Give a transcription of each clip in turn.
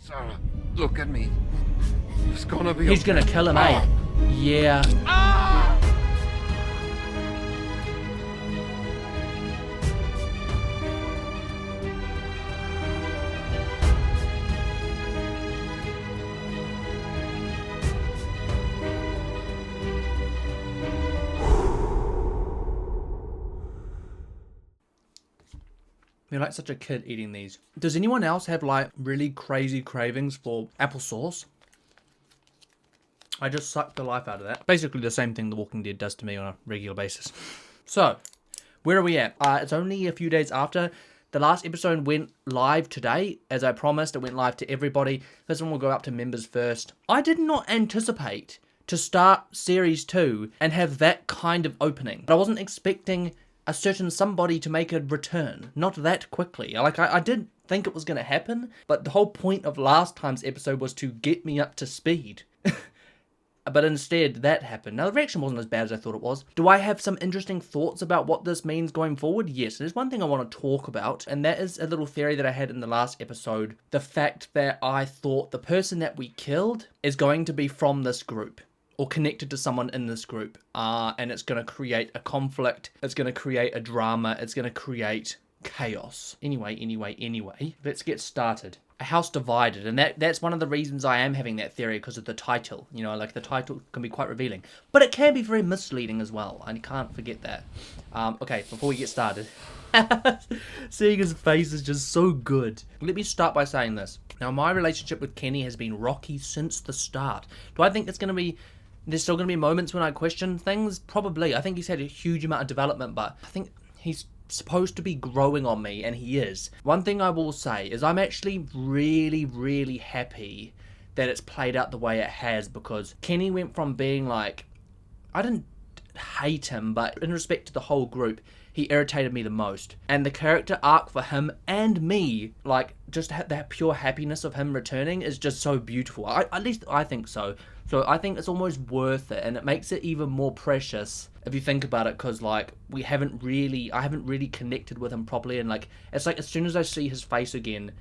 Sarah, look at me. It's gonna be He's okay. gonna kill him, eh? Yeah. You're like such a kid eating these. Does anyone else have like really crazy cravings for applesauce? I just sucked the life out of that. Basically the same thing The Walking Dead does to me on a regular basis. So, where are we at? It's only a few days after. The last episode went live today. As I promised, it went live to everybody. This one will go up to members first. I did not anticipate to start Series 2 and have that kind of opening. I wasn't expecting a certain somebody to make a return. Not that quickly. Like, I did think it was going to happen, but the whole point of last time's episode was to get me up to speed. But instead, that happened. Now, the reaction wasn't as bad as I thought it was. Do I have some interesting thoughts about what this means going forward? Yes, there's one thing I want to talk about, and that is a little theory that I had in the last episode. The fact that I thought the person that we killed is going to be from this group, or connected to someone in this group. And it's going to create a conflict. It's going to create a drama. It's going to create chaos. Anyway, let's get started. A house divided, and that's one of the reasons I am having that theory, because of the title. You know, like the title can be quite revealing, but it can be very misleading as well. I can't forget that. Okay, before we get started, seeing his face is just so good. Let me start by saying this. Now, my relationship with Kenny has been rocky since the start. Do I think it's going to be... There's still going to be moments when I question things? Probably. I think he's had a huge amount of development, but I think he's supposed to be growing on me, and he is. One thing I will say is I'm actually really happy that it's played out the way it has, because Kenny went from being like... I didn't hate him, but in respect to the whole group, he irritated me the most. And the character arc for him and me, like, just that pure happiness of him returning is just so beautiful. At least I think so. So I think it's almost worth it, and it makes it even more precious if you think about it, because like I haven't really connected with him properly, and like it's like as soon as I see his face again,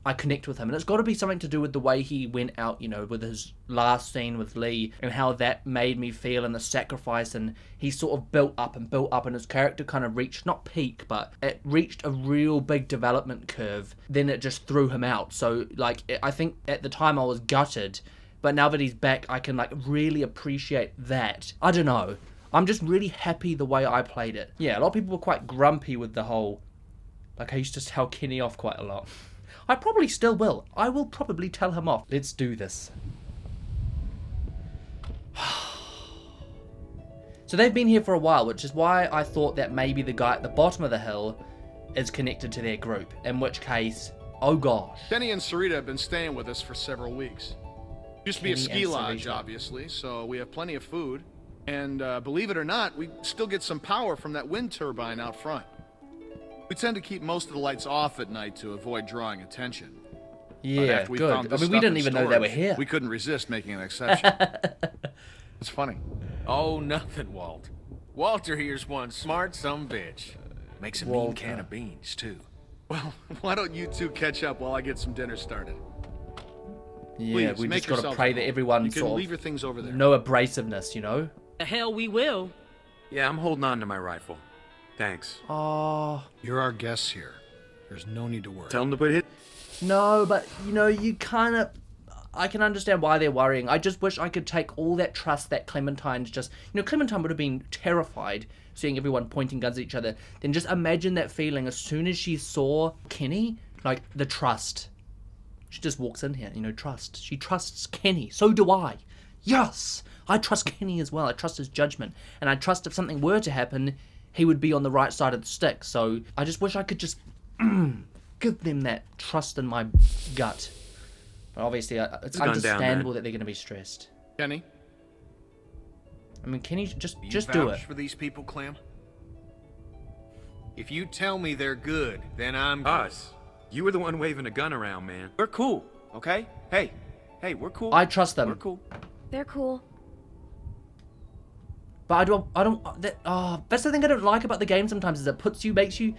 I connect with him. And it's got to be something to do with the way he went out, you know, with his last scene with Lee, and how that made me feel, and the sacrifice, and he sort of built up, and his character kind of reached, not peak, but it reached a real big development curve. Then it just threw him out. So like I think at the time I was gutted, but now that he's back, I can like really appreciate that. I don't know. I'm just really happy the way I played it. Yeah, a lot of people were quite grumpy with the whole... Like, I used to tell Kenny off quite a lot. I probably still will. I will probably tell him off. Let's do this. So they've been here for a while, which is why I thought that maybe the guy at the bottom of the hill is connected to their group. In which case, oh gosh. Kenny and Sarita have been staying with us for several weeks. Used to be a Kenny ski and lodge, Sarita. obviously, so we have plenty of food. And believe it or not, we still get some power from that wind turbine out front. We tend to keep most of the lights off at night to avoid drawing attention. But Yeah, after we good. found I this mean, we stuff didn't in even know they were storage, here. We couldn't resist making an exception. It's funny. Oh, nothing, Walt. Walter here's one smart sumbitch. Makes a mean Walter. can of beans, too. Well, why don't you two catch up while I get some dinner started? Yeah, Please, we make just got to yourselves pray at that home. everyone You can sort leave your of... things over there. No abrasiveness, you know? The hell we will. Yeah, I'm holding on to my rifle. Thanks. Oh... You're our guests here. There's no need to worry. Tell him to put hit. No, but, you know, you kind of... I can understand why they're worrying. I just wish I could take all that trust that Clementine's just... You know, Clementine would have been terrified seeing everyone pointing guns at each other. Then just imagine that feeling as soon as she saw Kenny. Like, the trust. She just walks in here, you know, trust. She trusts Kenny. So do I. Yes! I trust Kenny as well. I trust his judgment. And I trust if something were to happen, he would be on the right side of the stick. So I just wish I could just give them that trust in my gut. But obviously, it's gone down, understandable man. that they're going to be stressed. Kenny? I mean, Kenny, just You do vouch it. for these people, Clem? If you tell me they're good, then I'm good. Us. You were the one waving a gun around, man. We're cool, okay? Hey, we're cool. I trust them. We're cool. They're cool. But that's the thing I don't like about the game sometimes, is it makes you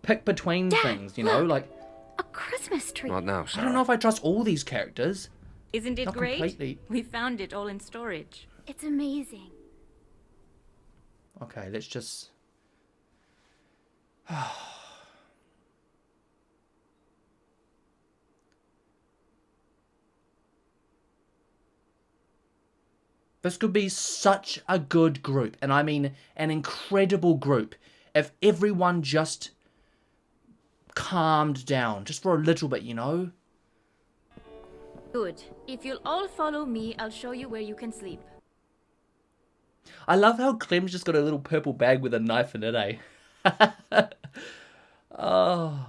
pick between things, you know? Like, A Christmas tree. Not now, I Sarah. don't know if I trust all these characters. Isn't it Not great? completely. We found it all in storage. It's amazing. Okay, let's just... This could be such a good group, and I mean an incredible group, if everyone just calmed down, just for a little bit, you know? Good. If you'll all follow me, I'll show you where you can sleep. I love how Clem's just got a little purple bag with a knife in it, eh? Oh.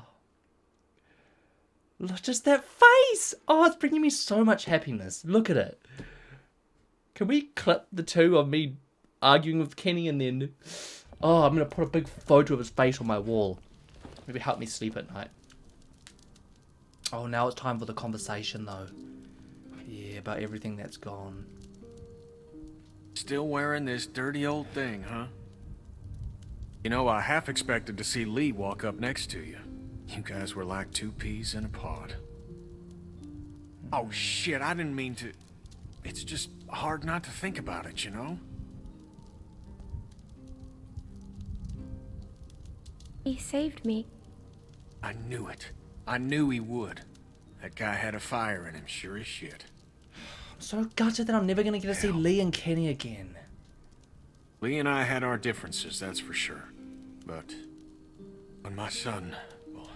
Look, just that face! Oh, it's bringing me so much happiness. Look at it. Can we clip the two of me arguing with Kenny and then... Oh, I'm going to put a big photo of his face on my wall. Maybe help me sleep at night. Oh, now it's time for the conversation, though. Yeah, about everything that's gone. Still wearing this dirty old thing, huh? You know, I half expected to see Lee walk up next to you. You guys were like two peas in a pod. Oh shit, I didn't mean to... It's just hard not to think about it, you know? He saved me. I knew it. I knew he would. That guy had a fire in him, sure as shit. I'm so gutted that I'm never going to get to see Lee and Kenny again. Lee and I had our differences, that's for sure. But when my son, well,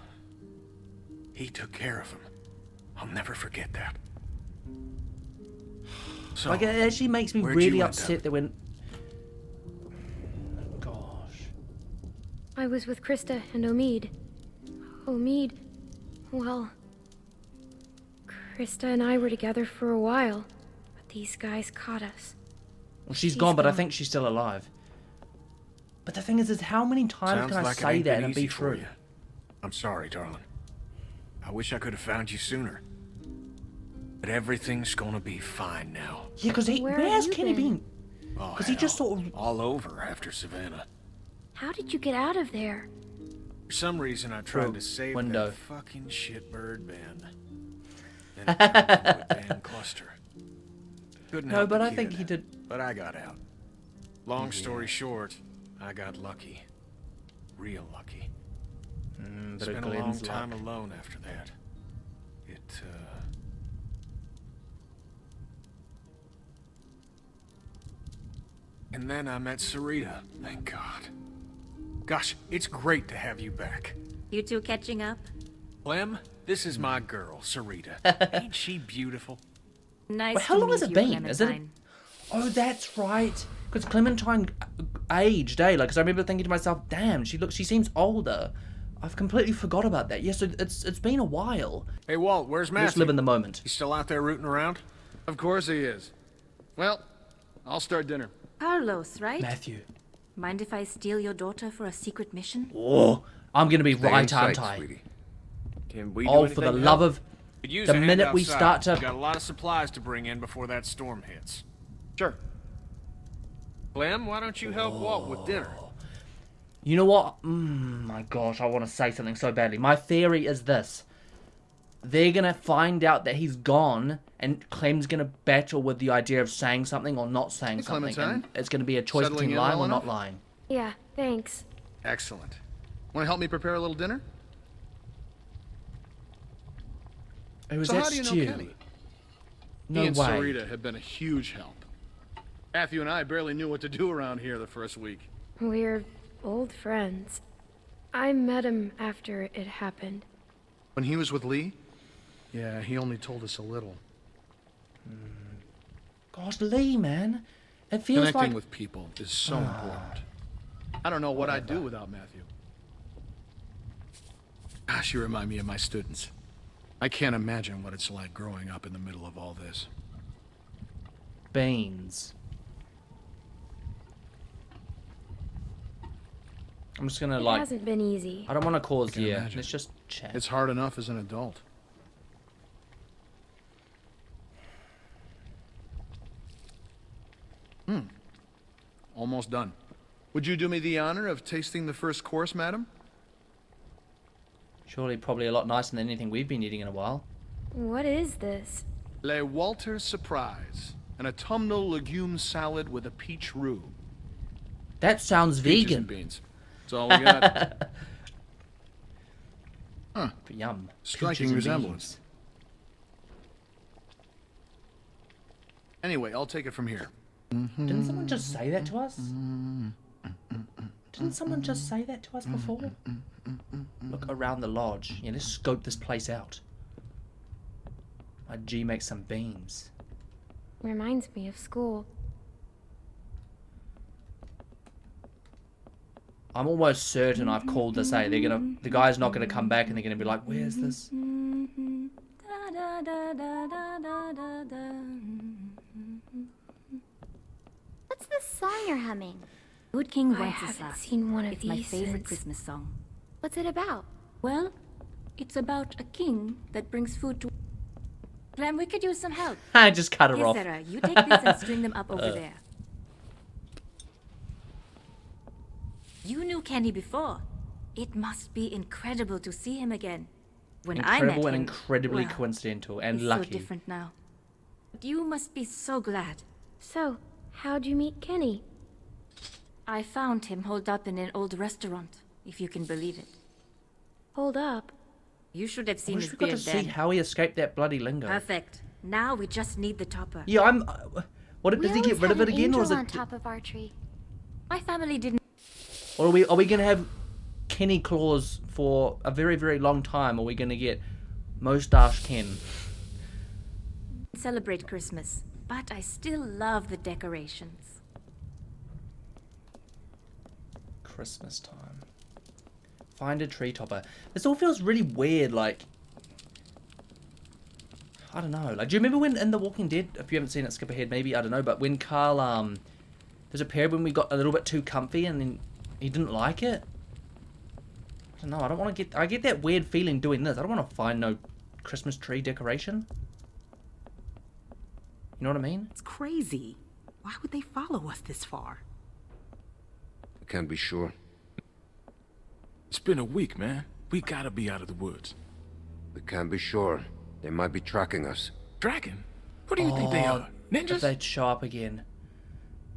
he took care of him. I'll never forget that. So, Like, it actually makes me where'd really you end upset up? that when... Gosh. I was with Krista and Omid. Omid, well... Krista and I were together for a while, but these guys caught us. Well, she's gone, but I think she's still alive. But the thing is how many times Sounds can I like it say ain't that been and be easy for true? you. I'm sorry, darling. I wish I could have found you sooner. But everything's gonna be fine now. Yeah, because Where where has have you Kenny been? been? Oh, Because he just hell, sort of... all over after Savannah. How did you get out of there? For some reason, I Through tried to save window. that fucking shitbird band. Then it turned into a damn cluster. Couldn't No, help but the I think kid, he did... But I got out. Long story short, I got lucky. Real lucky. but Spent a long Glenn's time luck. alone after that. And then I met Sarita, thank God. Gosh, it's great to have you back. You two catching up? Clem, this is my girl, Sarita. Ain't she beautiful? Nice Well, how to long has meet it you, been? Is it- Clementine. Oh, that's right. Because Clementine aged, eh? Like, 'cause I remember thinking to myself, damn, she seems older. I've completely forgot about that. Yes, it's been a while. Hey, Walt, where's Matthew? Just live in the moment. He's still out there rooting around? Of course he is. Well, I'll start dinner. Carlos, right? Matthew. Mind if I steal your daughter for a secret mission? Oh, I'm going to be Stay right, in sight, aren't I? sweetie. Can we do Oh, for the anything love help? of... Could use The a hand minute we outside. start to- We've got a lot of supplies to bring in before that storm hits. Sure. Clem, why don't you help Walt with dinner? You know what? My gosh, I want to say something so badly. My theory is this. They're going to find out that he's gone, and Clem's going to battle with the idea of saying something or not saying Hey, something. And Clementine. it's going to be a choice Settling between in lying well or not enough? lying. Yeah, thanks. Excellent. Want to help me prepare a little dinner? Who was So that how do you know stew? Kenny? No He and way. Sarita have been a huge help. Matthew and I barely knew what to do around here the first week. We're old friends. I met him after it happened. When he was with Lee? Yeah, he only told us a little. Gosh, Lee, man. It feels Connecting like... with people is so important. I don't know what I'd do without Matthew. Gosh, you remind me of my students. I can't imagine what it's like growing up in the middle of all this. Beans. I'm just going to, It like... hasn't been easy. I don't want to cause... can Yeah, imagine. let's just chat. It's hard enough as an adult. Almost done. Would you do me the honor of tasting the first course, madam? Surely probably a lot nicer than anything we've been eating in a while. What is this? Le Walter Surprise. An autumnal legume salad with a peach roux. That sounds Peaches and vegan. beans. That's all we got. Yum. Striking Peaches and resemblance. beans. Anyway, I'll take it from here. Didn't someone just say that to us? Didn't someone just say that to us before? Look around the lodge. Yeah, let's scope this place out. My G makes some beans. Reminds me of school. I'm almost certain I've called this. The guy's not gonna come back, and they're gonna be like, "Where's this?" What's the song you're humming? Good King I Wenceslas. haven't seen one of It's my these favorite since. Christmas song. What's it about? Well, it's about a king that brings food to... Clem, we could use some help. I just cut her Here, off. Sarah, you take this and string them up over there. You knew Kenny before. It must be incredible to see him again. When I met Incredible him, and incredibly well, coincidental and he's lucky. so different now. But you must be so glad. So, how'd you meet Kenny? I found him holed up in an old restaurant, if you can believe it. Hold up. You should have I seen wish his we got to beard see then. how he escaped that bloody lingo. Perfect. Now we just need the topper. Yeah, I'm. What We does he get always rid of had it an again, or angel is on it? top of our tree. My family didn't Or are we gonna have Kenny Claus for a very very long time? Or are we gonna get Mustache Ken? celebrate Christmas, but I still love the decorations. Christmas time. Find a tree topper. This all feels really weird, like... I don't know. Like, do you remember when in The Walking Dead, if you haven't seen it, skip ahead, maybe, I don't know, but when Carl, there's a period when we got a little bit too comfy and then he didn't like it? I don't know, I don't want to get... I get that weird feeling doing this. I don't want to find no Christmas tree decoration. You know what I mean? It's crazy. Why would they follow us this far? I can't be sure. It's been a week, man. We gotta be out of the woods. We can't be sure. They might be tracking us. Dragon? Who do you think they are? If Ninjas? they'd show up again.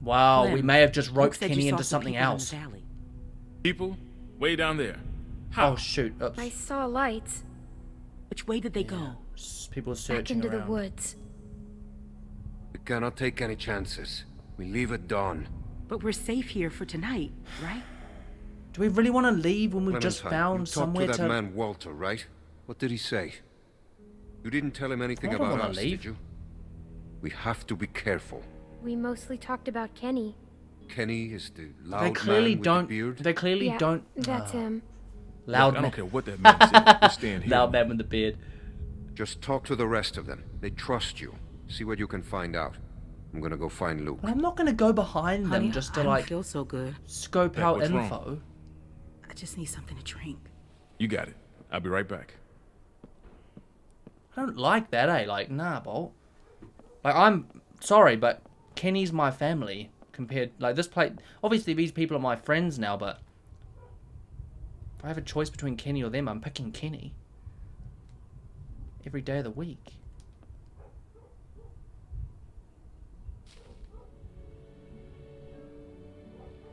Wow, we Glenn, may have just Luke roped said you Kenny saw into some something people in else. the valley. People? Way down there. How? Oh shoot, oops. I saw lights Which way did they go? People are back searching into around. the woods. We cannot take any chances. We leave at dawn. But we're safe here for tonight, right? Do we really want to leave when we've just Clementine, found you talked somewhere to that man Walter, right? What did he say? You didn't tell him anything I don't about wanna us, leave. did you? We have to be careful. We mostly talked about Kenny. Kenny is the loud They clearly man with don't. the beard. They clearly Yeah, don't. that's him. Loud Look, I man. don't care what that man said. We're staying here. Loud man with the beard. Just talk to the rest of them. They trust you. See what you can find out. I'm gonna go find Luke. I'm not gonna go behind them Honey, just to I don't like feel so good. scope Hey, out what's wrong? info. I just need something to drink. You got it. I'll be right back. I don't like that, eh? Like, nah, Bolt. Like, I'm sorry, but Kenny's my family compared. Like, this place. Obviously, these people are my friends now, but if I have a choice between Kenny or them, I'm picking Kenny. Every day of the week.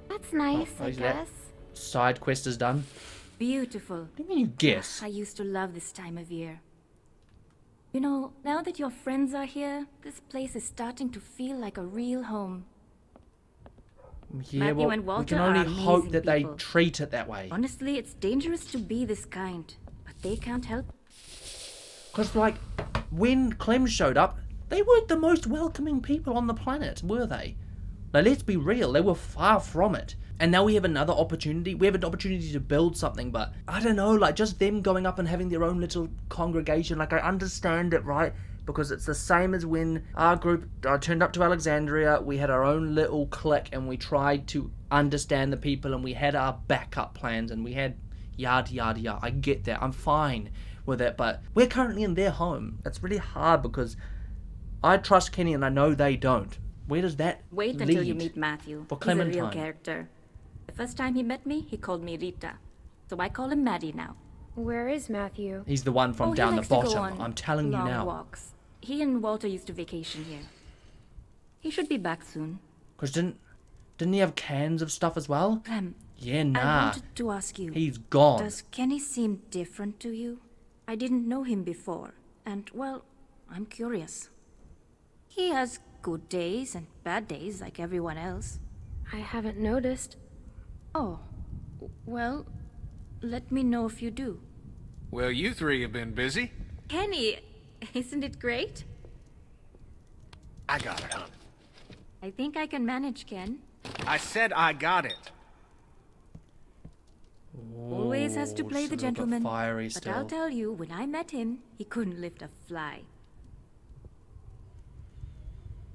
That's nice, I is that- guess. Side quest is done. Beautiful. What do you mean you guess? I used to love this time of year. You know, now that your friends are here, this place is starting to feel like a real home. Yeah, Matthew well, and we Walter can only are hope amazing that they people. treat it that way. Honestly, it's dangerous to be this kind, but they can't help. Because, like, when Clem showed up, they weren't the most welcoming people on the planet, were they? Now, let's be real, they were far from it. And now we have another opportunity. We have an opportunity to build something, but I don't know, like, just them going up and having their own little congregation. Like, I understand it, right? Because it's the same as when our group turned up to Alexandria. We had our own little clique, and we tried to understand the people, and we had our backup plans, and we had yada, yada, yada. I get that. I'm fine with it, but we're currently in their home. It's really hard because I trust Kenny, and I know they don't. Where does that Wait until you lead? meet Matthew. For He's a real Clementine. character. The first time he met me, he called me Rita. So I call him Maddie now. Where is Matthew? He's the one from he down the likes to go bottom. on I'm telling you long now. walks. He and Walter used to vacation here. He should be back soon. Cause didn't he have cans of stuff as well? Clem, Yeah, I nah. wanted to ask you. He's gone. Does Kenny seem different to you? I didn't know him before, and, well, I'm curious. He has good days and bad days like everyone else. I haven't noticed. Oh, well, let me know if you do. Well, you three have been busy. Kenny, isn't it great? I got it, hon. I think I can manage, Ken. I said I got it. Always has to Ooh, play she's the a little bit gentleman. fiery But I'll still. tell you, when I met him, he couldn't lift a fly.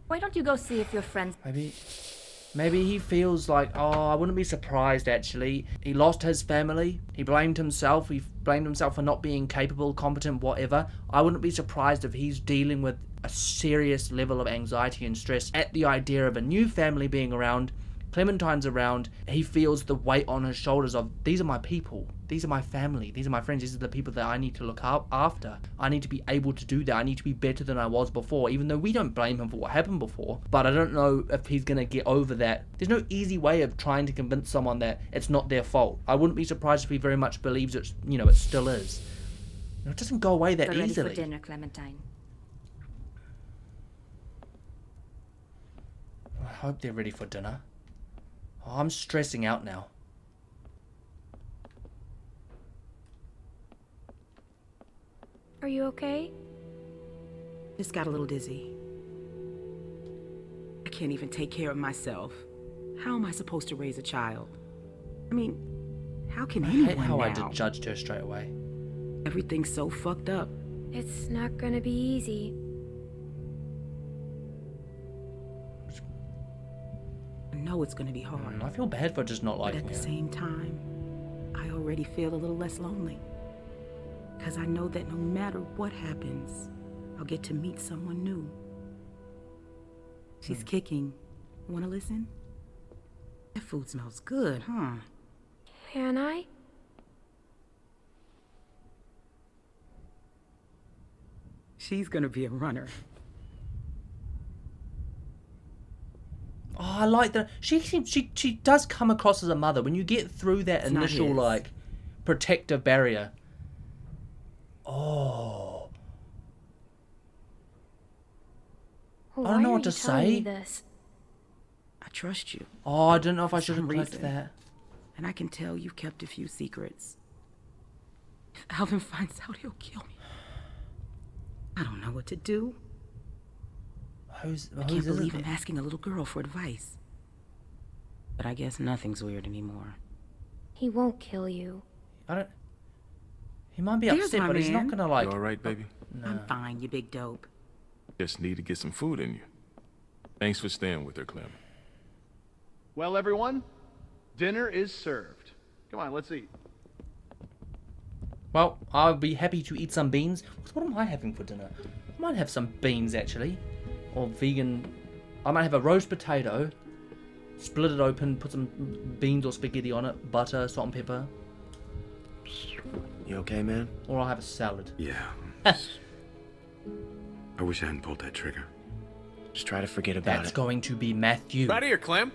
Why don't you go see if your friends... Maybe he feels like, oh, I wouldn't be surprised actually. He lost his family. He blamed himself. He blamed himself for not being capable, competent, whatever. I wouldn't be surprised if he's dealing with a serious level of anxiety and stress at the idea of a new family being around. Clementine's around. He feels the weight on his shoulders of, these are my people. These are my family. These are my friends. These are the people that I need to look after. I need to be able to do that. I need to be better than I was before, even though we don't blame him for what happened before. But I don't know if he's going to get over that. There's no easy way of trying to convince someone that it's not their fault. I wouldn't be surprised if he very much believes it's, it still is. It doesn't go away that We're ready easily. for dinner, Clementine. I hope they're ready for dinner. Oh, I'm stressing out now. Are you okay? Just got a little dizzy. I can't even take care of myself. How am I supposed to raise a child? I mean, how can I anyone hate how now? I did judge her straight away. Everything's so fucked up. It's not gonna be easy. I know it's gonna be hard. I feel bad for just not But liking at the her. same time, I already feel a little less lonely. Because I know that no matter what happens, I'll get to meet someone new. She's kicking. Wanna listen? That food smells good, huh? Can I? She's gonna be a runner. Oh, I like that. She does come across as a mother when you get through that It's not initial his. protective barrier. Oh, Why I don't know are what you to telling me say. this? I trust you. Oh, I don't know if I For should some reflect reason. that. And I can tell you've kept a few secrets. If Alvin finds out, he'll kill me. I don't know what to do. I can't believe I'm asking a little girl for advice. But I guess nothing's weird anymore. He won't kill you. I don't. He might be There's upset, my but he's not man. gonna like. You all right, baby? I'm fine, you big dope. Just need to get some food in you. Thanks for staying with her, Clem. Well, everyone, dinner is served. Come on, let's eat. Well, I'll be happy to eat some beans. What am I having for dinner? I might have some beans actually, or vegan. I might have a roast potato, split it open, put some beans or spaghetti on it, butter, salt and pepper, You okay, man? or I'll have a salad. Yeah. I wish I hadn't pulled that trigger. Just try to forget about That's it. going to be Matthew. Right here, Clem.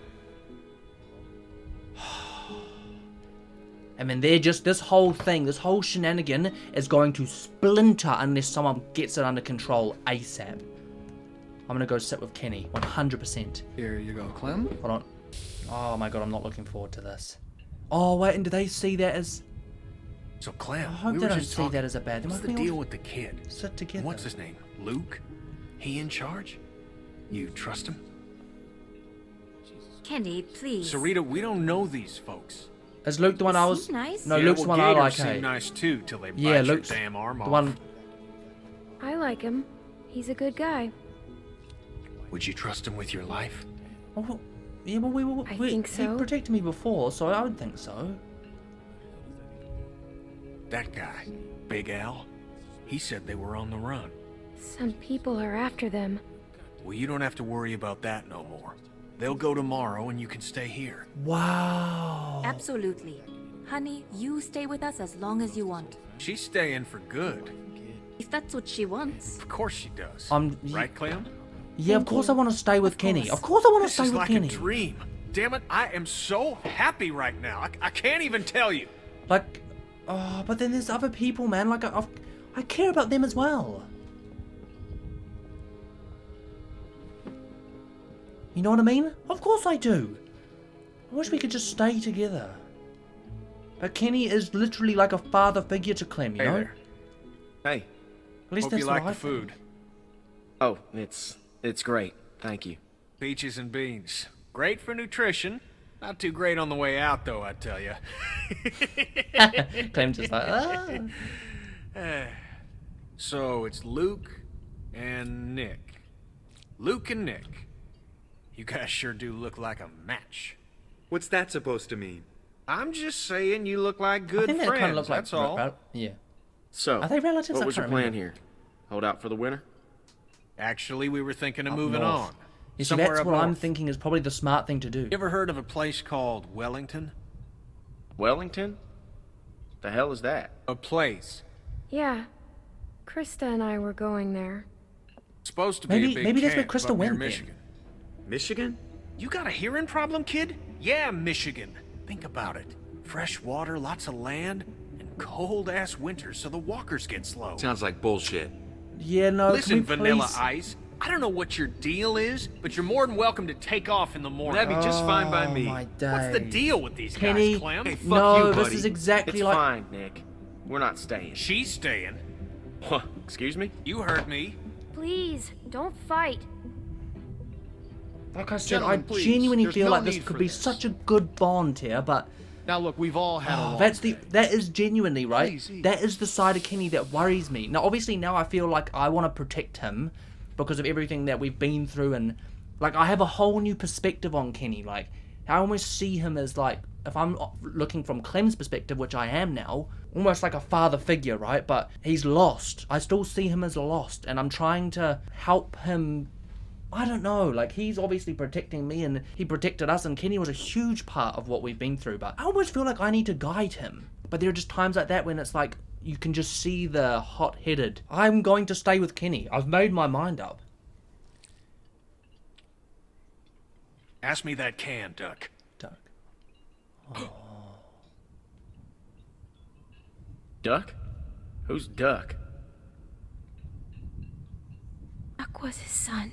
And then they're just, this whole thing, this whole shenanigan is going to splinter unless someone gets it under control ASAP. I'm gonna go sit with Kenny, 100%. Here you go, Clem. Hold on. Oh my god, I'm not looking forward to this. Oh wait, and do they see that as... So, Clem, I hope we they were don't just see talking. that as a bad thing. What's Why the don't we deal all with the kid? sit together? What's his name? Luke? He in charge? You trust him? Kenny, please. Sarita, we don't know these folks. Is Luke the one I was... Seems nice. No, Yeah, Luke's the well, one I Gators like, seem hey. nice too, till they Yeah, bite Luke's your damn arm the off. one... I like him. He's a good guy. Would you trust him with your life? Oh, well, yeah, well, I think so. He protected me before, so I would think so. That guy, Big Al, he said they were on the run. Some people are after them. Well, you don't have to worry about that no more. They'll go tomorrow and you can stay here. Wow. Absolutely. Honey, you stay with us as long as you want. She's staying for good. If that's what she wants. Of course she does. Right, Clem? Yeah, of course I want to stay with Kenny. course. Of course I want to This stay is with like Kenny. a dream. Damn it, I am so happy right now. I can't even tell you. Like, oh, but then there's other people, man. Like, I care about them as well. You know what I mean? Of course I do. I wish we could just stay together. But Kenny is literally like a father figure to Clem, you Hey know? there. Hey. At least Hope that's you what like I the think. food. Oh, it's great. Thank you. Peaches and beans. Great for nutrition. Not too great on the way out, though, I tell you. Clem's just like, ah. So it's Luke and Nick. Luke and Nick. You guys sure do look like a match. What's that supposed to mean? I'm just saying you look like I good think that friends, kind of looks like that's all. Yeah. So, Are they relatives? what I was your can't plan remember. here? Hold out for the winter? Actually, we were thinking of Up moving north. on. You see, Somewhere that's up what I'm north. thinking is probably the smart thing to do. You ever heard of a place called Wellington? Wellington? The hell is that? A place. Yeah. Krista and I were going there. Supposed to be a big Maybe that's where camp Krista up near went then. Michigan. Michigan? You got a hearing problem, kid? Yeah, Michigan. Think about it. Fresh water, lots of land, and cold-ass winters so the walkers get slow. Sounds like bullshit. Yeah, no, Listen, can we Vanilla please... Ice, I don't know what your deal is, but you're more than welcome to take off in the morning. That'd be just fine by Oh, me. my What's the days. deal with these Kenny, guys, Clem? Hey, fuck no, you, this buddy. is exactly It's like... fine, Nick. We're not staying. She's staying. Huh, excuse me? You heard me. Please, don't fight. Like I said, Gentlemen, I please, genuinely there's feel no like this need could for be this. such a good bond here, but... Now look, we've all had a long that is genuinely, right? Easy. That is the side of Kenny that worries me. Now, obviously, now I feel like I want to protect him because of everything that we've been through, and like I have a whole new perspective on Kenny. Like I almost see him as like, if I'm looking from Clem's perspective, which I am now, almost like a father figure, right? But he's lost. I still see him as lost, and I'm trying to help him. I don't know, like he's obviously protecting me and he protected us, and Kenny was a huge part of what we've been through, but I almost feel like I need to guide him. But there are just times like that when it's like you can just see the hot-headed. I'm going to stay with Kenny. I've made my mind up. Ask me that can, Duck. Doug. Duck? Who's Duck? Aqua's his son.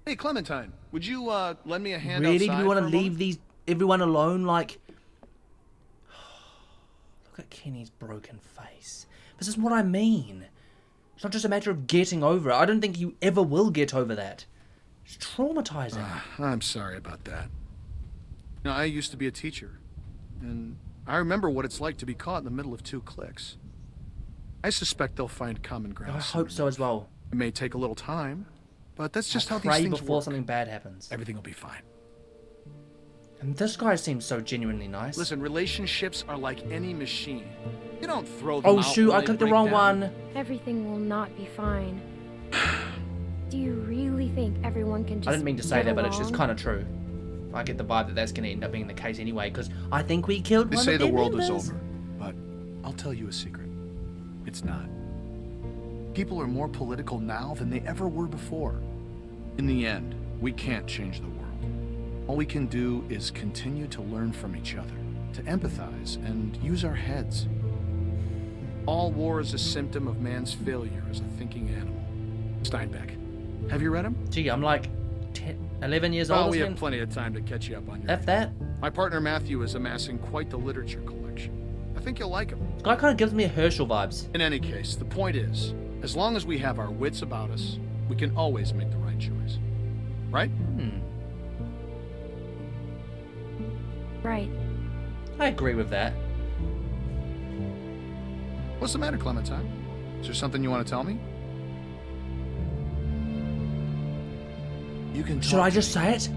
Hey, Clementine, would you lend me a hand Really? outside Do you want for to a leave moment? everyone alone? Like, look at Kenny's broken face. This is what I mean. It's not just a matter of getting over it. I don't think you ever will get over that. It's traumatizing. I'm sorry about that. You know, I used to be a teacher, and I remember what it's like to be caught in the middle of two cliques. I suspect they'll find common ground. I hope so as well. It may take a little time, but that's just how these Pray things before work. something bad happens. Everything will be fine. And this guy seems so genuinely nice. Listen, relationships are like any machine. You don't throw them Oh out shoot, when I they clicked the break wrong down. one. Everything will not be fine. Do you really think everyone can just I didn't mean to say get that, but it's just along? kind of true. I get the vibe that that's going to end up being the case anyway, because I think we killed They one say of the their world is members. over, but I'll tell you a secret. It's not. People are more political now than they ever were before. In the end, we can't change the world. All we can do is continue to learn from each other, to empathize, and use our heads. All war is a symptom of man's failure as a thinking animal. Steinbeck. Have you read him? Gee, I'm like 11 years Oh, old. we or have something. plenty of time to catch you up on your... F that. My partner Matthew is amassing quite the literature collection. I think you'll like him. This guy kind of gives me Herschel vibes. In any case, the point is, as long as we have our wits about us, we can always make the right choice. Right? Right. I agree with that. What's the matter, Clementine? Is there something you want to tell me? You can Should I just say it?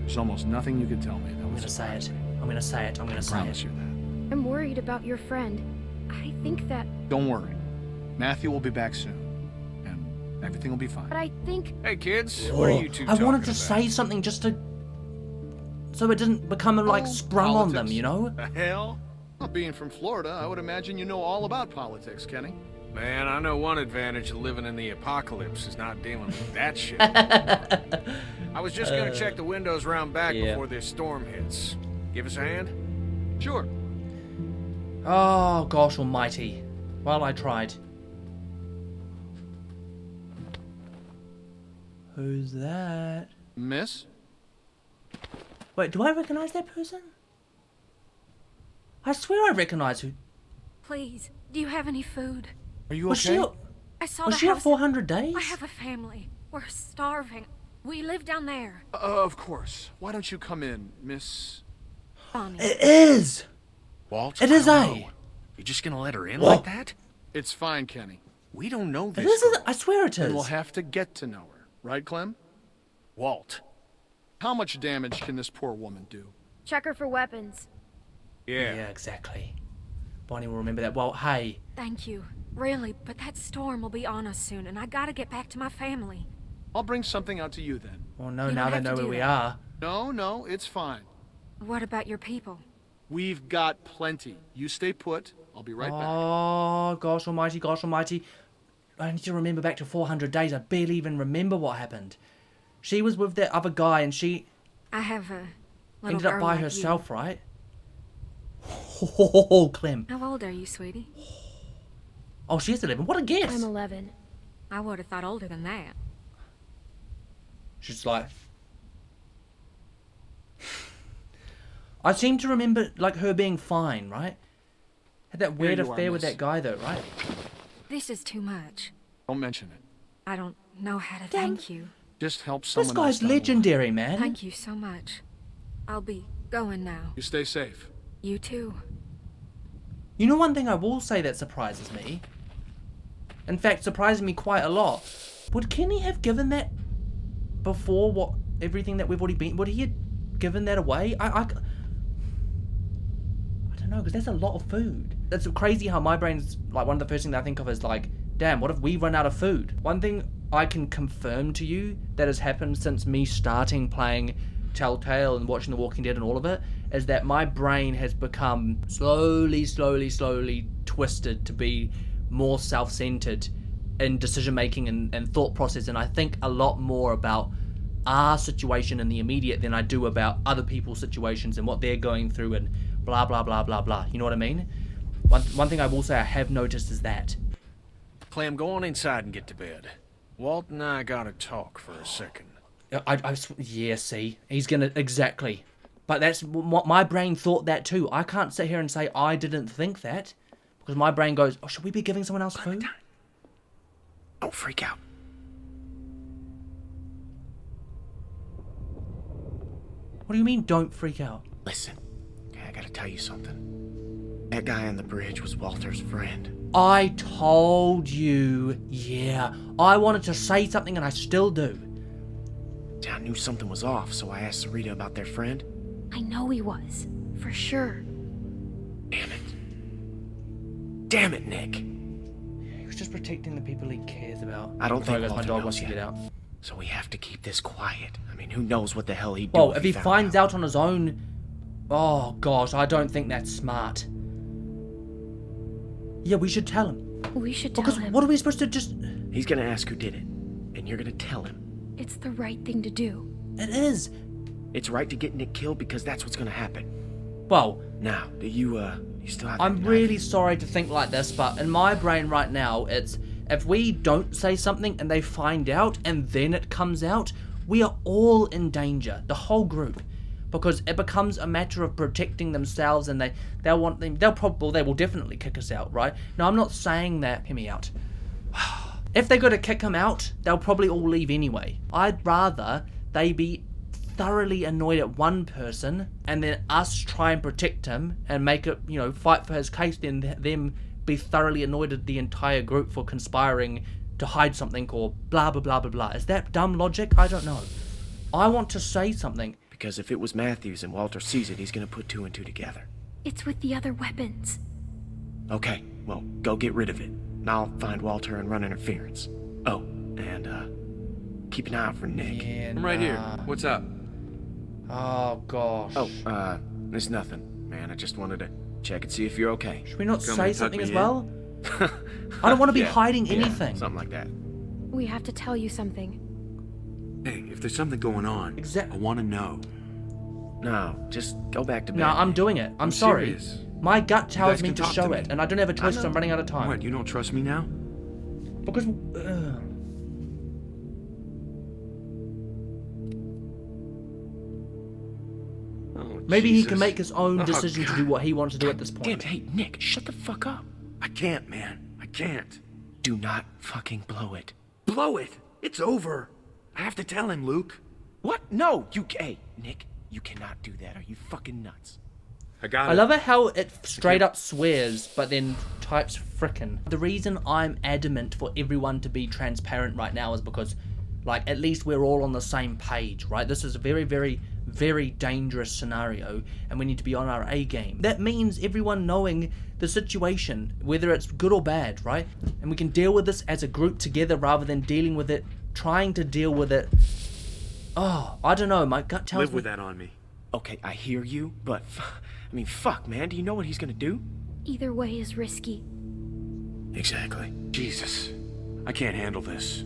There's almost nothing you can tell me. I'm going to say it. I'm going to say it. I'm going to say promise it. you that. I'm worried about your friend. I think that... Don't worry. Matthew will be back soon. And Everything will be fine. But I think... Hey, kids, what are you two I talking wanted to about? say something just to... so it didn't become like sprung on them, politics. you know? The hell? Well, being from Florida, I would imagine you know all about politics, Kenny. Man, I know one advantage of living in the apocalypse is not dealing with that shit. I was just gonna check the windows round back before this storm hits. Give us a hand? Sure. Oh, gosh almighty. Well, I tried. Who's that? Miss? Wait, do I recognize that person? I swear I recognize who... Please, do you have any food? Are you Was okay? I saw Was the she on house. 400 days? I have a family. We're starving. We live down there. Of course. Why don't you come in, Miss... Bonnie. It is! Walt? It is I I! don't know. You just gonna let her in like that? It's fine, Kenny. We don't know It this is, girl. I swear it And is. we'll have to get to know her. Right, Clem? Walt. How much damage can this poor woman do? Check her for weapons. Yeah, exactly. Bonnie will remember that. Well, hey, Thank you. Really, but that storm will be on us soon, and I gotta get back to my family. I'll bring something out to you then. well, no, You now don't they have to know where do we that. are. No, it's fine. What about your people? We've got plenty. You stay put. I'll be right back. Oh, gosh almighty, gosh almighty. I need to remember back to 400 days. I barely even remember what happened. She was with that other guy and she I have a little ended up girl by like herself, right? Oh, Clem. You. How old are you, sweetie? Oh, she is 11. What a guess. I'm 11. I would have thought older than that. She's like... I seem to remember, like, her being fine, right? Had that weird you are, affair with miss. that guy, though, right? This is too much. Don't mention it. I don't know how to thank you. Just help someone This else guy's down the line. legendary, man. Thank you so much. I'll be going now. You stay safe. You too. You know one thing I will say that surprises me? In fact, surprises me quite a lot. Would Kenny have given that before what everything that we've already been... Would he have given that away? I don't know, because that's a lot of food. It's crazy how my brain's... Like, one of the first things that I think of is like, damn, what if we run out of food? One thing I can confirm to you that has happened since me starting playing Telltale and watching The Walking Dead and all of it is that my brain has become slowly twisted to be more self-centered in decision making and thought process, and I think a lot more about our situation in the immediate than I do about other people's situations and what they're going through and blah blah blah blah blah. You know what I mean? One thing I will say I have noticed is that Clem, go on inside and get to bed. Walt and I gotta talk for a second. yeah, see, he's gonna exactly. But that's what my brain thought that too. I can't sit here and say I didn't think that because my brain goes, "Oh, should we be giving someone else food?" Don't freak out. What do you mean? Don't freak out. Listen, okay, I gotta tell you something. That guy on the bridge was Walter's friend. I told you. Yeah, I wanted to say something and I still do. See, I knew something was off, so I asked Sarita about their friend. I know he was. For sure. Damn it. Damn it, Nick. He was just protecting the people he cares about. I don't Sorry, think guys, my Walter dog knows wants to yet. get out. So we have to keep this quiet. I mean, who knows what the hell he'd do Well, if he found finds out on his own, oh gosh, I don't think that's smart. Yeah, we should tell him. We should tell Because him. what are we supposed to just... He's gonna ask who did it, and you're gonna tell him. It's the right thing to do. It is. It's right to get Nick killed because that's what's gonna happen. Well, Now, do you still have that I'm knife? really sorry to think like this, but in my brain right now, it's if we don't say something and they find out and then it comes out, we are all in danger, the whole group. Because it becomes a matter of protecting themselves and they will definitely kick us out, right? Now, I'm not saying that, hear me out. If they're going to kick him out, they'll probably all leave anyway. I'd rather they be thoroughly annoyed at one person and then us try and protect him and make it, fight for his case, than them be thoroughly annoyed at the entire group for conspiring to hide something or blah blah blah blah blah. Is that dumb logic? I don't know. I want to say something. Because if it was Matthews and Walter sees it, he's gonna put two and two together. It's with the other weapons. Okay, well, go get rid of it. And I'll find Walter and run interference. Oh, And, keep an eye out for Nick. Yeah, I'm right here. What's up? Oh, gosh. Oh, it's nothing, man. I just wanted to check and see if you're okay. Should we not Come say and tuck something me as in? well? I don't want to be Yeah, hiding yeah, anything. something like that. We have to tell you something. Hey, if there's something going on, I want to know. No, just go back to bed. No, I'm doing it. I'm sorry. serious. My gut You tells guys me can to talk show to me. it, and I don't have a choice, so I'm running out of time. What, you don't trust me now? Because... Oh, maybe he can Jesus. make his own Oh, decision to God. do what he wants to do at this Damn point. it, hey, Nick, shut the fuck up. I can't, man. I can't. Do not fucking blow it. Blow it. It's over. I have to tell him, Luke. What? No, hey, Nick, you cannot do that. Are you fucking nuts? I got I it. love it how it straight up swears, but then types frickin'. The reason I'm adamant for everyone to be transparent right now is because, like, at least we're all on the same page, right? This is a very, very, very dangerous scenario, and we need to be on our A game. That means everyone knowing the situation, whether it's good or bad, right? And we can deal with this as a group together rather than dealing with it, trying to deal with it. Oh, I don't know. My gut tells Live me. with that on me. Okay, I hear you, but, I mean, fuck, man. Do you know what he's gonna do? Either way is risky. Exactly. Jesus. I can't handle this.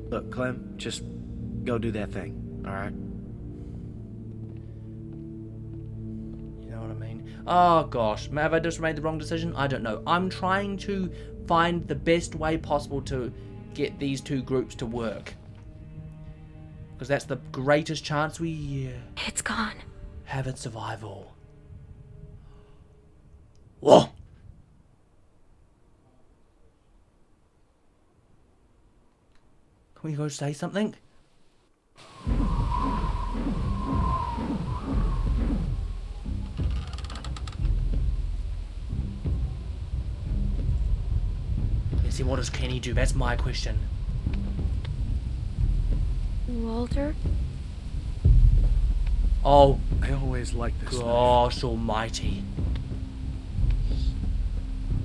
Look, Clem, just go do that thing, alright? You know what I mean? Oh gosh, have I just made the wrong decision? I don't know. I'm trying to find the best way possible to get these two groups to work. Because that's the greatest chance we It's gone. have at survival. Whoa! Can we go say something? See, what does Kenny do? That's my question. Walter? Oh, I always liked this. gosh almighty.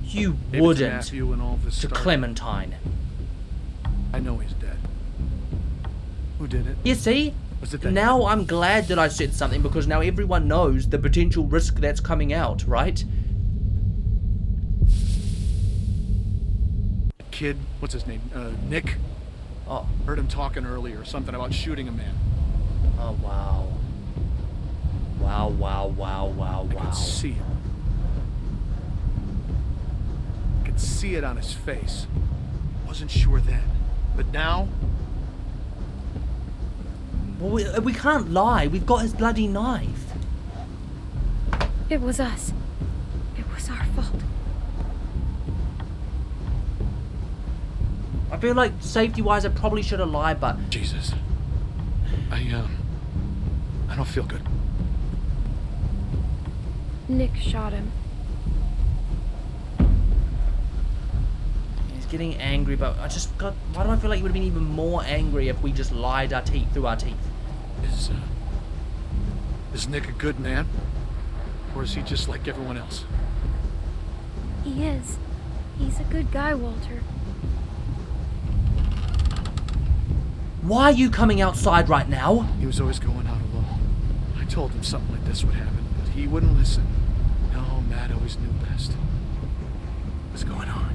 You Maybe it's wouldn't Matthew when all this to started. Clementine. I know he's dead. Who did it? You see? Was it that Now I'm glad that I said something because now everyone knows the potential risk that's coming out, right? kid? What's his name? Nick? Oh. Heard him talking earlier. Something about shooting a man. Oh, wow. Wow, wow, wow, wow, I wow. could see it. I could see it on his face. Wasn't sure then. But now... Well, we can't lie. We've got his bloody knife. It was us. It was our fault. I feel like safety-wise I probably should have lied, but... Jesus. I don't feel good. Nick shot him. He's getting angry, but I just got... Why do I feel like he would have been even more angry if we just lied our teeth through our teeth? Is Nick a good man? Or is he just like everyone else? He is. He's a good guy, Walter. Why are you coming outside right now? He was always going out alone. I told him something like this would happen, but he wouldn't listen. No, Matt always knew best. What's going on?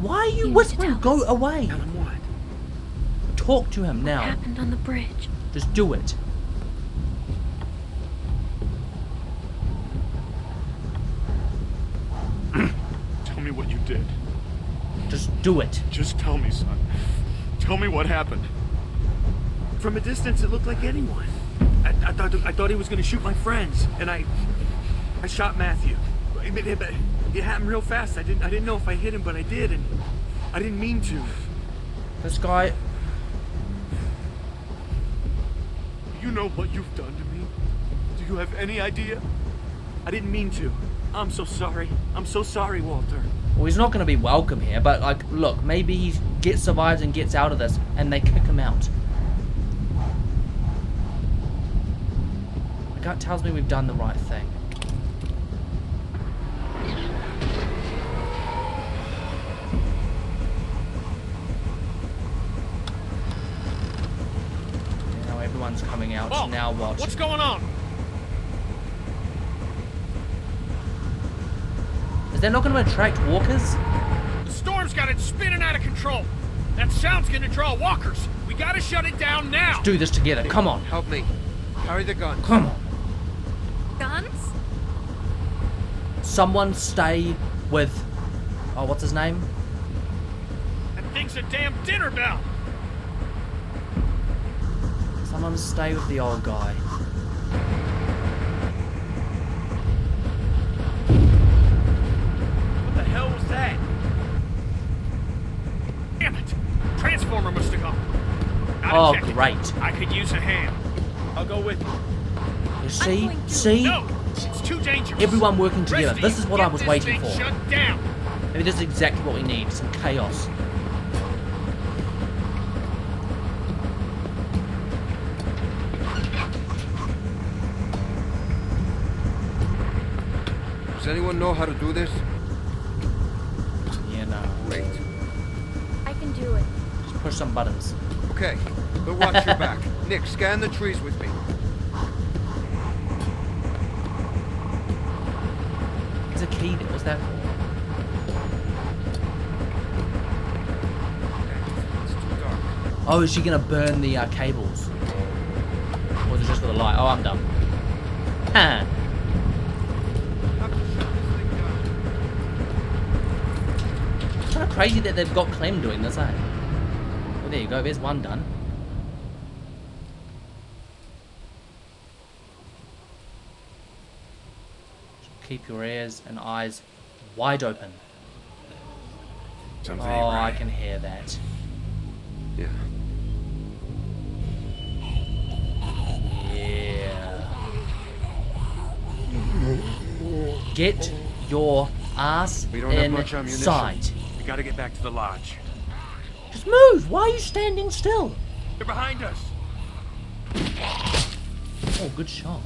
Why are you whispering? Go away. Tell him what? Talk to him now. What happened on the bridge? Just do it. Tell me what you did. Just do it. Just tell me, son. Tell me what happened. From a distance, it looked like anyone. I thought he was going to shoot my friends, and I shot Matthew. It happened real fast. I didn't know if I hit him, but I did, and I didn't mean to. This guy... You know what you've done to me? Do you have any idea? I didn't mean to. I'm so sorry. I'm so sorry, Walter. Well, he's not going to be welcome here, but, like, look, maybe he survives and gets out of this, and they kick him out. My gut tells me we've done the right thing. Everyone's coming out. Oh, Now what? What's going on? Is that not going to attract walkers? The storm's got it spinning out of control. That sound's gonna draw walkers. We gotta shut it down now. Let's do this together. Come on. Help me. Carry the gun. Come on. Guns? Someone stay with... Oh, what's his name? That thing's a damn dinner bell. Someone stay with the old guy. What the hell was that? Damn it! Transformer must have gone. Oh, Gotta check it. great. I could use a hand. I'll go with you. You see? See? No, it's too dangerous. Everyone working together. Rest of This you, is what get I was this waiting thing for. Shut down. Maybe this is exactly what we need. Some chaos. Does anyone know how to do this? Yeah, no. Great. I can do it. Just push some buttons. Okay, but watch your back. Nick, scan the trees with me. There's a key there. What's that for? It's too dark. Oh, is she gonna burn the cables? Or is it just for the light? Oh, I'm done. Ha! It's kind of crazy that they've got Clem doing this, eh? Well, there you go. There's one done. Keep your ears and eyes wide open. Something Oh, right. I can hear that. Yeah. Yeah. Get your ass We don't have much ammunition. inside. We gotta get back to the lodge. Just move! Why are you standing still? They're behind us. Oh, good shot.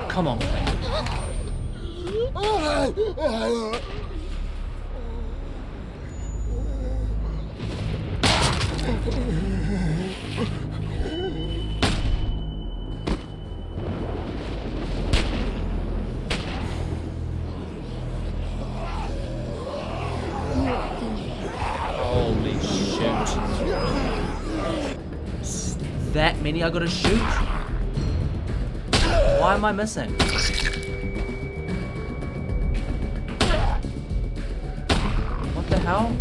Come on, Claire. Holy shit. That many I gotta shoot? Why am I missing? What the hell?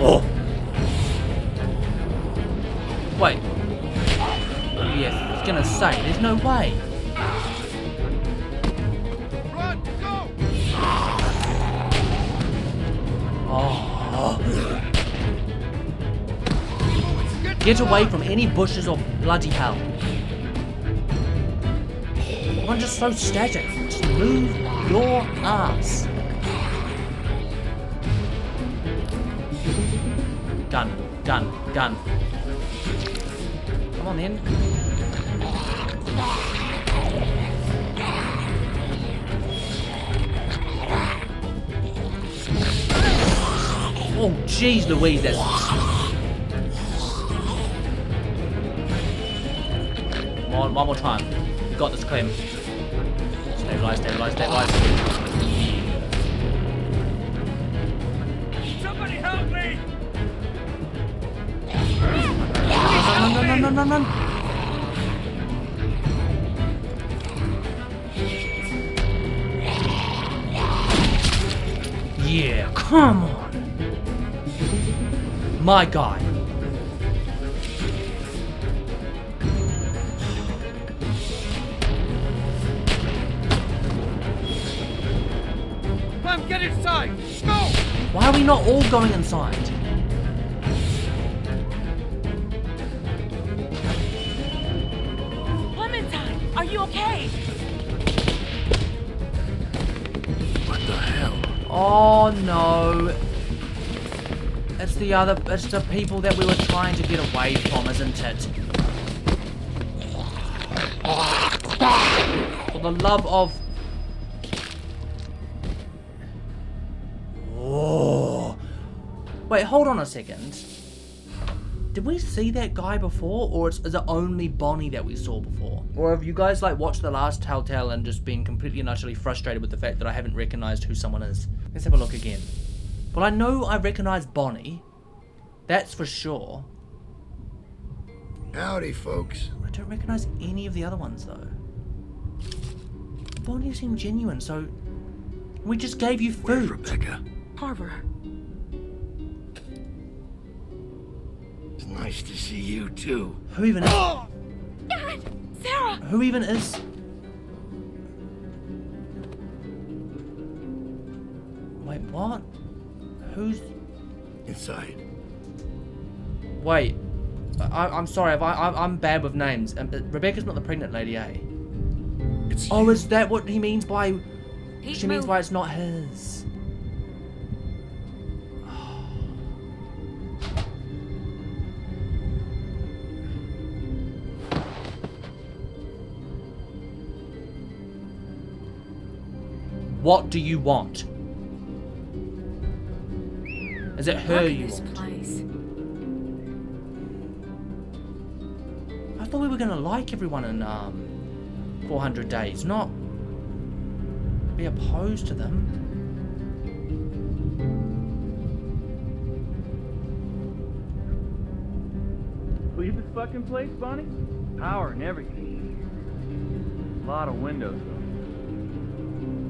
Oh! Wait. Yes, I was gonna say, there's no way. Run, go! Oh. Get away from any bushes or bloody hell. I'm just so static. Just move your ass. Gun, gun, gun. Come on then. Oh, jeez Louise, that's... Come on, one more time. You got this, Clem. Stabilize, stabilize, stabilize. Somebody help me! Run, run, run, run, run, run. Yeah, come on. My guy. Clem, get inside! Go! Why are we not all going inside? Clementine, are you okay? What the hell? Oh no. It's the people that we were trying to get away from, isn't it? For the love of Wait, hold on a second. Did we see that guy before, or is it only Bonnie that we saw before? Or have you guys like watched the last Telltale and just been completely and utterly frustrated with the fact that I haven't recognized who someone is? Let's have a look again. Well, I know I recognize Bonnie. That's for sure. Howdy, folks. I don't recognize any of the other ones though. Bonnie seemed genuine, so we just gave you food. Where's Rebecca? Carver. It's nice to see you too. Who even is? Dad! Sarah! Who even is? Wait, what? Who's inside? Wait, I'm sorry. I'm bad with names. Rebecca's not the pregnant lady, eh? Oh, is that what he means by? She means by it's not his. What do you want? Is it her you want? Place. I thought we were gonna like everyone in 400 days, not be opposed to them. Leave this fucking place, Bonnie? Power and everything. A lot of windows, though.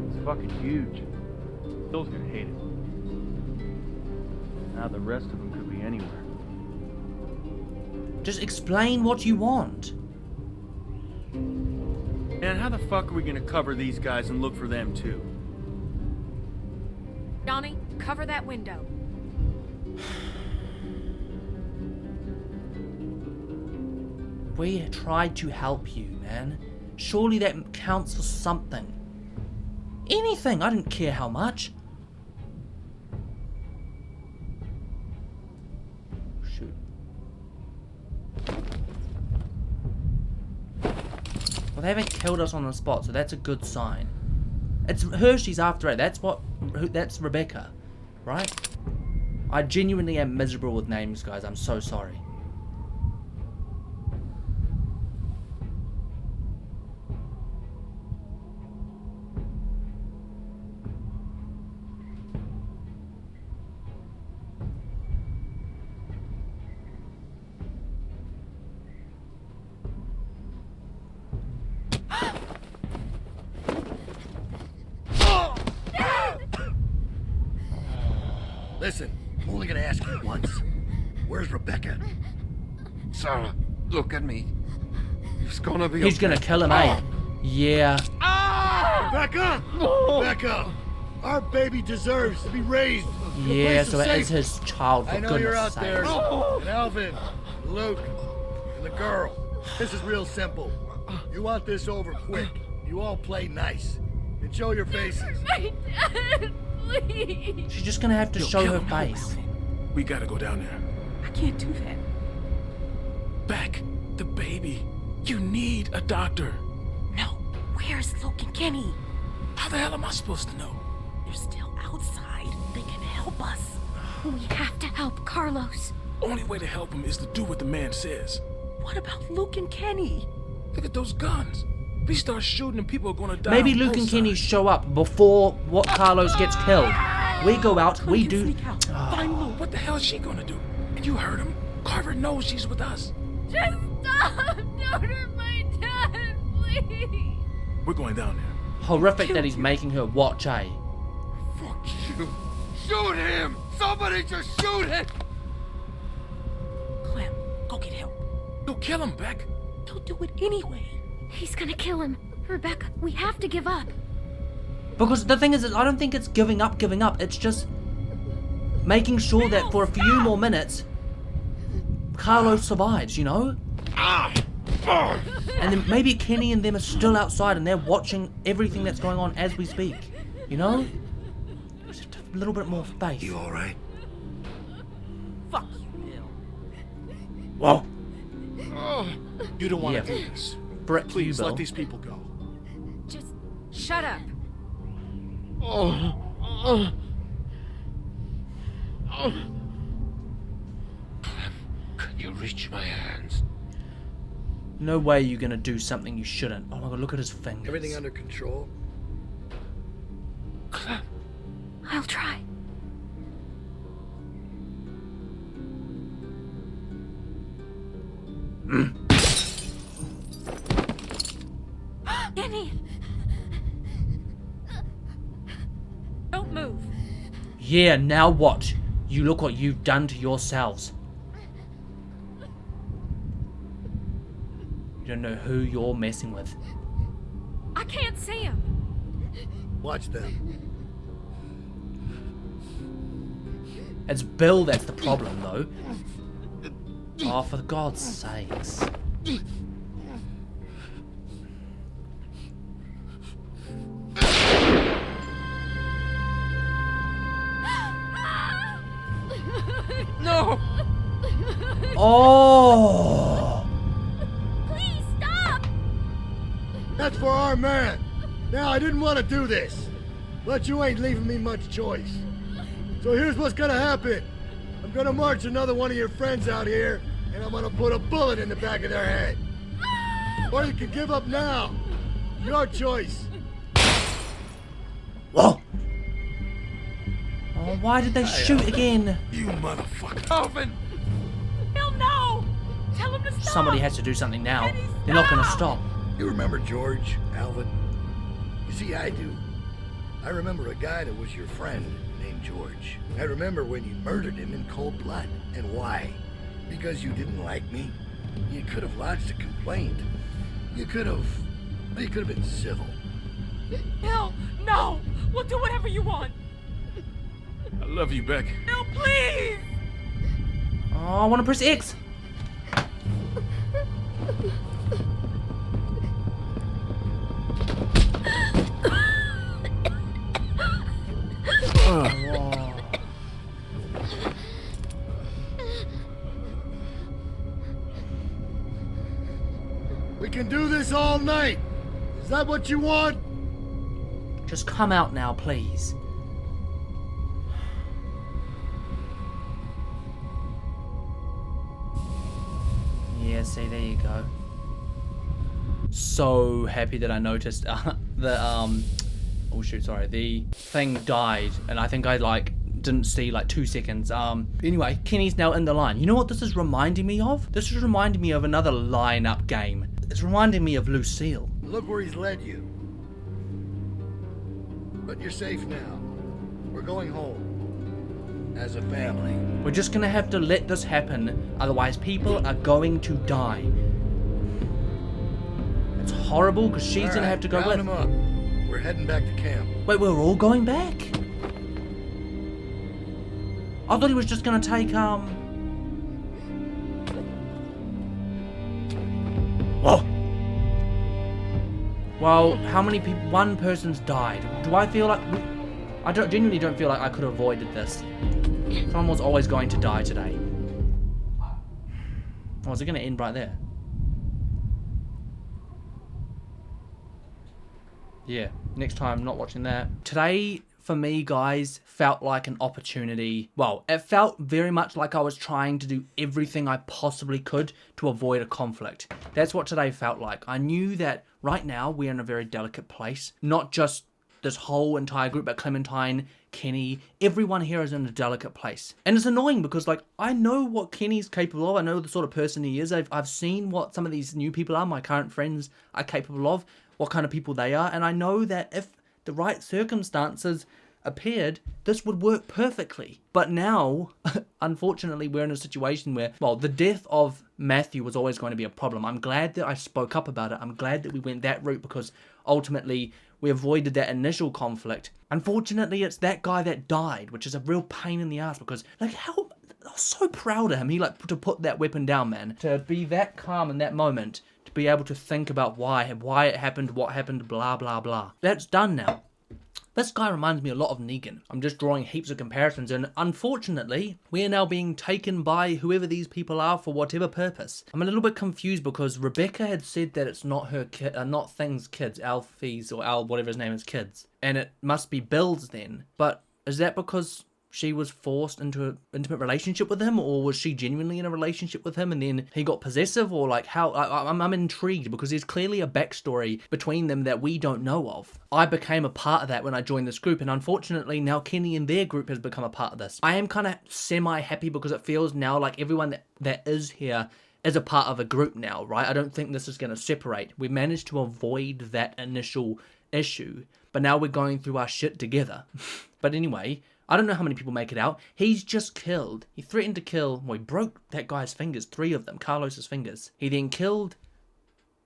It's fucking huge. Bill's gonna hate it. Now the rest of them could be anywhere. Just explain what you want. Man, how the fuck are we gonna cover these guys and look for them too? Johnny, cover that window. We tried to help you, man. Surely that counts for something. Anything, I didn't care how much. Shoot. Well, they haven't killed us on the spot, so that's a good sign. It's Hershey's after it. That's Rebecca, right? I genuinely am miserable with names, guys. I'm so sorry. Listen, I'm only gonna ask you once. Where's Rebecca? Sarah, look at me. It's gonna be He's gonna kill him, eh? Yeah. Rebecca! Rebecca! Our baby deserves to be raised. in a Yeah, place so of it is safety. his child, for I know goodness you're out sake. there. And Alvin, Luke, and the girl. This is real simple. You want this over quick. You all play nice. And show your faces. My dad, please. She's just gonna have to show her face. We gotta go down there. I can't do that. Back, the baby. You need a doctor. No. Where's Luke and Kenny? How the hell am I supposed to know? They're still outside. They can help us. We have to help Carlos. Only way to help him is to do what the man says. What about Luke and Kenny? Look at those guns. If we start shooting and people are gonna die. Maybe on Luke both and Kenny sides. show up before what Carlos gets killed. We go out, we do. Sneak out. Find Luke. What the hell is she gonna do? And you heard him. Carver knows she's with us. Just stop! Don't hurt my dad, please! We're going down there. Horrific that he's making her watch, eh? Fuck you. Shoot him! Somebody just shoot him! Clem, go get help. Go kill him, Beck. He'll do it anyway. He's gonna kill him. Rebecca, we have to give up. Because the thing is, I don't think it's giving up. It's just making sure that for a few more minutes, Carlos survives, you know? And then maybe Kenny and them are still outside and they're watching everything that's going on as we speak, you know? Just a little bit more faith. You alright? Fuck you, Bill. Whoa. You don't want Yeah. to do this. Brett, Please Bill. let these people go. Just shut up. reach my hands. No way you're gonna do something you shouldn't. Oh my god, look at his fingers. Everything under control? Clem, I'll try. Kenny! Don't move. Yeah, now what? You look what you've done to yourselves. You don't know who you're messing with. I can't see him. Watch them. It's Bill that's the problem, though. Oh, for God's sakes. No! Oh! Please stop! That's for our man. Now, I didn't want to do this, but you ain't leaving me much choice. So here's what's gonna happen. I'm gonna march another one of your friends out here, and I'm gonna put a bullet in the back of their head. Or you can give up now. Your choice. Whoa! Oh, why did they shoot again? You motherfucker. Alvin! Hell no! Tell him to stop! Somebody has to do something now. They're not gonna stop. You remember George, Alvin? You see, I do. I remember a guy that was your friend named George. I remember when you murdered him in cold blood. And why? Because you didn't like me? You could have lodged a complaint. You could have been civil. Hell no! We'll do whatever you want! I love you, Beck. No, please! Oh, I want to press X. We can do this all night. Is that what you want? Just come out now, please. Yeah, see, there you go. So happy that I noticed the thing died, and I think I didn't see 2 seconds. Anyway, Kenny's now in the line. You know what this is reminding me of? This is reminding me of another line-up game. It's reminding me of Lucille. Look where he's led you. But you're safe now. We're going home. As a family. We're just gonna have to let this happen, otherwise people are going to die. It's horrible because she's gonna have to go with. Round him up. We're heading back to camp. Wait, we're all going back? I thought he was just gonna take Whoa. Well, how many people? One person's died. Do I feel like I genuinely don't feel like I could have avoided this. Someone was always going to die today. Oh, is it going to end right there? Yeah, next time, not watching that. Today, for me, guys, felt like an opportunity. Well, it felt very much like I was trying to do everything I possibly could to avoid a conflict. That's what today felt like. I knew that right now we're in a very delicate place. Not just this whole entire group, but Clementine, Kenny, everyone here is in a delicate place. And it's annoying because, I know what Kenny's capable of. I know the sort of person he is. I've seen what some of these new people are, my current friends are capable of, what kind of people they are. And I know that if the right circumstances appeared, this would work perfectly. But now, unfortunately, we're in a situation where, well, the death of Matthew was always going to be a problem. I'm glad that I spoke up about it. I'm glad that we went that route because ultimately we avoided that initial conflict. Unfortunately, it's that guy that died, which is a real pain in the ass because, how... I was so proud of him. He, to put that weapon down, man. To be that calm in that moment. To be able to think about why it happened, what happened, blah, blah, blah. That's done now. This guy reminds me a lot of Negan. I'm just drawing heaps of comparisons, and unfortunately, we are now being taken by whoever these people are for whatever purpose. I'm a little bit confused because Rebecca had said that it's not her kid, not Thing's kids, Alfie's or Al, whatever his name is, kids. And it must be Bill's then. But is that because she was forced into an intimate relationship with him, or was she genuinely in a relationship with him and then he got possessive, or like how? I'm intrigued because there's clearly a backstory between them that we don't know of. I became a part of that when I joined this group, and unfortunately now Kenny and their group has become a part of this. I am kind of semi-happy because it feels now like everyone that is here is a part of a group now, right? I don't think this is going to separate. We managed to avoid that initial issue, but now we're going through our shit together. But anyway, I don't know how many people make it out. He's just killed. He threatened to kill, well, he broke that guy's fingers, 3 of them, Carlos's fingers. He then killed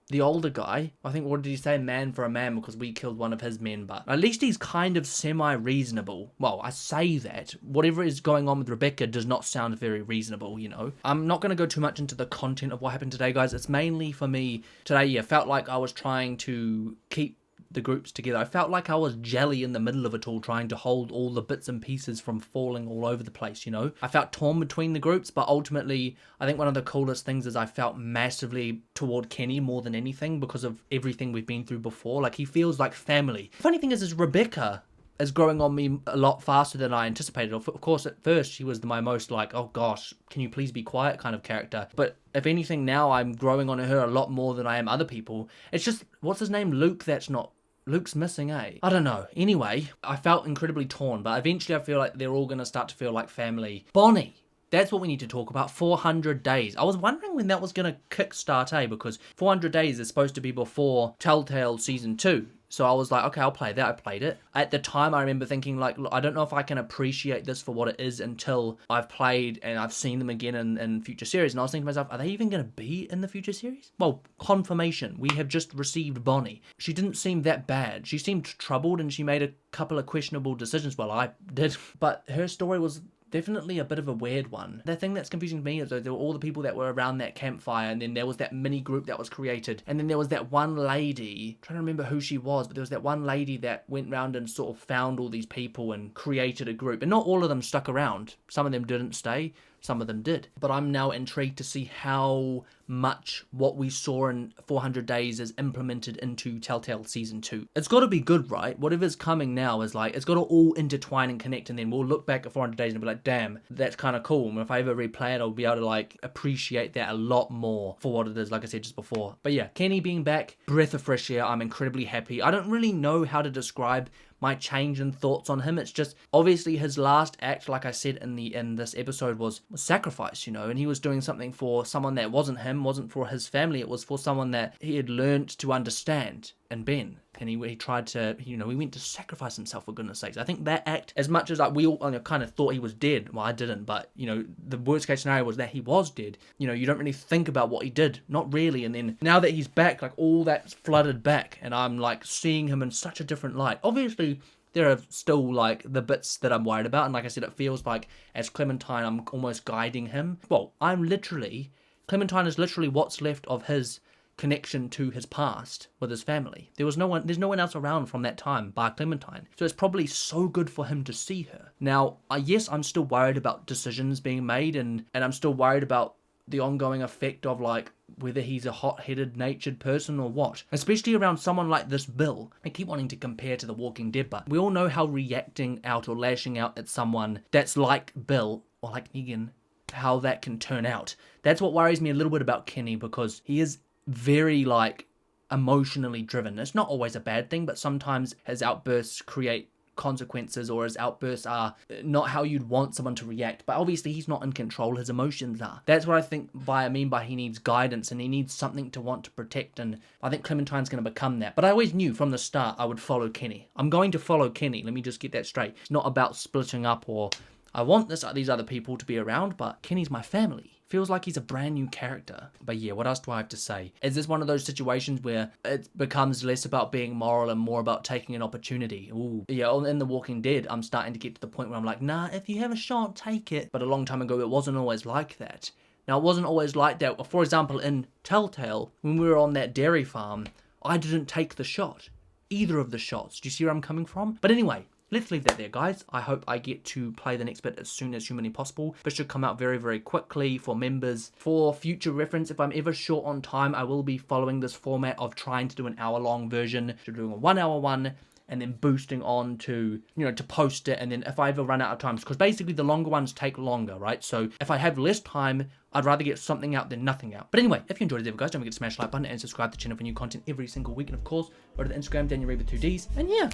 the older guy. I think, what did he say? Man for a man, because we killed one of his men, but at least he's kind of semi-reasonable. Well, I say that. Whatever is going on with Rebecca does not sound very reasonable, you know. I'm not going to go too much into the content of what happened today, guys. It's mainly for me today, yeah, felt like I was trying to keep the groups together. I felt like I was jelly in the middle of it all, trying to hold all the bits and pieces from falling all over the place, you know. I felt torn between the groups, but ultimately I think one of the coolest things is I felt massively toward Kenny more than anything because of everything we've been through before. Like, he feels like family. The funny thing is Rebecca is growing on me a lot faster than I anticipated. Of course, at first she was my most like, oh gosh, can you please be quiet kind of character. But if anything, now I'm growing on her a lot more than I am other people. It's just, what's his name? Luke, that's not... Luke's missing, eh? I don't know. Anyway, I felt incredibly torn, but eventually I feel like they're all going to start to feel like family. Bonnie! That's what we need to talk about. 400 days. I was wondering when that was going to kickstart, eh? Because 400 days is supposed to be before Telltale Season 2. So I was like, okay, I'll play that. I played it. At the time, I remember thinking, like, look, I don't know if I can appreciate this for what it is until I've played and I've seen them again in future series. And I was thinking to myself, are they even going to be in the future series? Well, confirmation. We have just received Bonnie. She didn't seem that bad. She seemed troubled and she made a couple of questionable decisions. Well, I did. But her story was definitely a bit of a weird one. The thing that's confusing to me is that there were all the people that were around that campfire, and then there was that mini group that was created, and then there was that one lady, I'm trying to remember who she was, but there was that one lady that went around and sort of found all these people and created a group, and not all of them stuck around. Some of them didn't stay, some of them did. But I'm now intrigued to see how much what we saw in 400 days is implemented into Telltale Season 2. It's got to be good, right? Whatever's coming now is like, it's got to all intertwine and connect, and then we'll look back at 400 days and be like, damn, that's kind of cool. And if I ever replay it, I'll be able to like appreciate that a lot more for what it is, like I said just before. But yeah, Kenny being back, breath of fresh air. I'm incredibly happy. I don't really know how to describe my change in thoughts on him. It's just, obviously his last act, like I said in this episode, was sacrifice, you know, and he was doing something for someone that wasn't him, wasn't for his family, it was for someone that he had learned to understand in Ben. And he tried to, you know, he went to sacrifice himself, for goodness sakes. I think that act, as much as like we all kind of thought he was dead, well, I didn't, but, you know, the worst case scenario was that he was dead. You know, you don't really think about what he did, not really. And then now that he's back, like all that's flooded back, and I'm like seeing him in such a different light. Obviously, there are still like the bits that I'm worried about, and like I said, it feels like as Clementine, I'm almost guiding him. Well, Clementine is literally what's left of his connection to his past with his family. There's no one else around from that time bar Clementine. So it's probably so good for him to see her. Now, yes, I'm still worried about decisions being made, and I'm still worried about the ongoing effect of like whether he's a hot-headed natured person or what, especially around someone like this Bill. I keep wanting to compare to The Walking Dead, but we all know how reacting out or lashing out at someone that's like Bill or like Negan, how that can turn out. That's what worries me a little bit about Kenny, because he is very like emotionally driven. It's not always a bad thing, but sometimes his outbursts create consequences, or his outbursts are not how you'd want someone to react. But obviously he's not in control, his emotions are. That's what I mean by he needs guidance, and he needs something to want to protect, and I think Clementine's going to become that. But I always knew from the start I would follow Kenny. I'm going to follow Kenny, let me just get that straight. It's not about splitting up, or I want these other people to be around, but Kenny's my family. Feels like he's a brand new character. But yeah, what else do I have to say? Is this one of those situations where it becomes less about being moral and more about taking an opportunity? Ooh. Yeah, in The Walking Dead, I'm starting to get to the point where I'm like, nah, if you have a shot, take it. But a long time ago, it wasn't always like that. Now, it wasn't always like that. For example, in Telltale, when we were on that dairy farm, I didn't take the shot. Either of the shots. Do you see where I'm coming from? But anyway, let's leave that there, guys. I hope I get to play the next bit as soon as humanly possible. This should come out very, very quickly for members. For future reference, if I'm ever short on time, I will be following this format of trying to do an hour-long version. So doing a 1 hour one, and then boosting on to, you know, to post it, and then if I ever run out of time, because basically the longer ones take longer, right? So if I have less time, I'd rather get something out than nothing out. But anyway, if you enjoyed it, guys, don't forget to smash the like button and subscribe to the channel for new content every single week. And of course, go to the Instagram, Daniel Reed with 2 Ds. And yeah,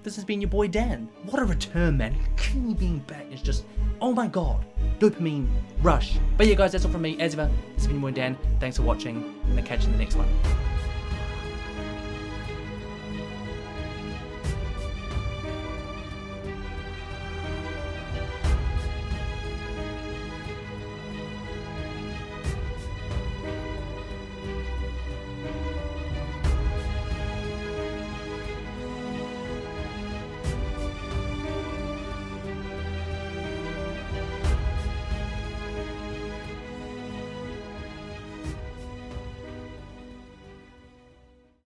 this has been your boy Dan. What a return, man. Kenny being back is just, oh my god, dopamine rush. But yeah, guys, that's all from me. As ever, this has been your boy Dan. Thanks for watching, and I'll catch you in the next one.